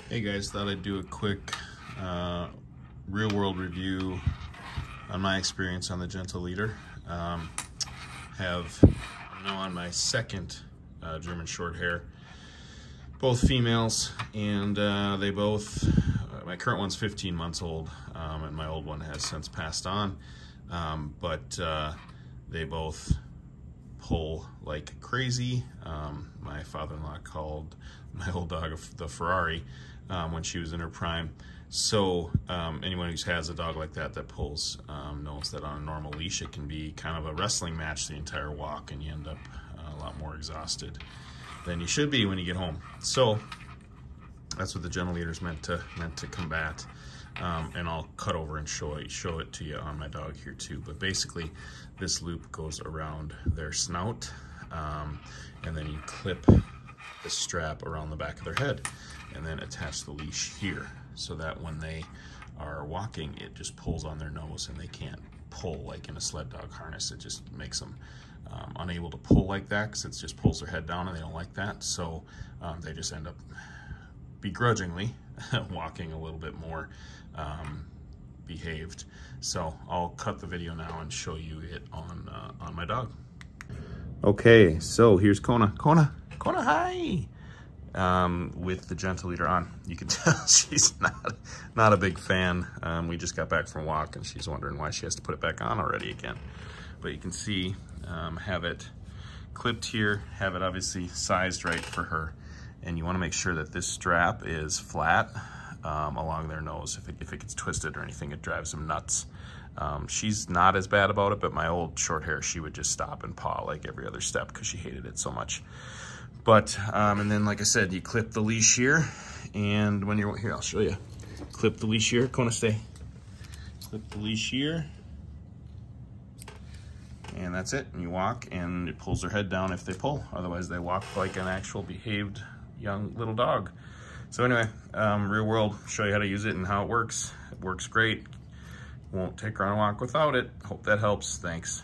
Hey guys, thought I'd do a quick real world review on my experience on the Gentle Leader. I'm now on my second German Shorthair, both females, and they both, my current one's 15 months old, and my old one has since passed on, but they both pull like crazy. My father-in-law called my old dog the Ferrari when she was in her prime. So anyone who has a dog like that pulls knows that on a normal leash it can be kind of a wrestling match the entire walk, and you end up a lot more exhausted than you should be when you get home. So that's what the Gentle Leader is meant to combat. And I'll cut over and show it to you on my dog here too. But basically, this loop goes around their snout, and then you clip the strap around the back of their head, and then attach the leash here, so that when they are walking, it just pulls on their nose, and they can't pull like in a sled dog harness. It just makes them unable to pull like that, because it just pulls their head down, and they don't like that. So they just end up begrudgingly walking a little bit more behaved. So I'll cut the video now and show you it on my dog. Okay, so here's Kona, hi! With the Gentle Leader on. You can tell she's not a big fan. We just got back from a walk, and she's wondering why she has to put it back on already again. But you can see, have it clipped here, have it obviously sized right for her. And you want to make sure that this strap is flat along their nose. If it gets twisted or anything, it drives them nuts. She's not as bad about it, but my old Shorthair, she would just stop and paw like every other step because she hated it so much. But, and then like I said, you clip the leash here, and when you're, here, I'll show you. Clip the leash here, Kona, stay. Clip the leash here, and that's it. And you walk, and it pulls their head down if they pull. Otherwise, they walk like an actual behaved young little dog. So anyway, real world, show you how to use it and how it works. It works great. Won't take her on a walk without it. Hope that helps. Thanks.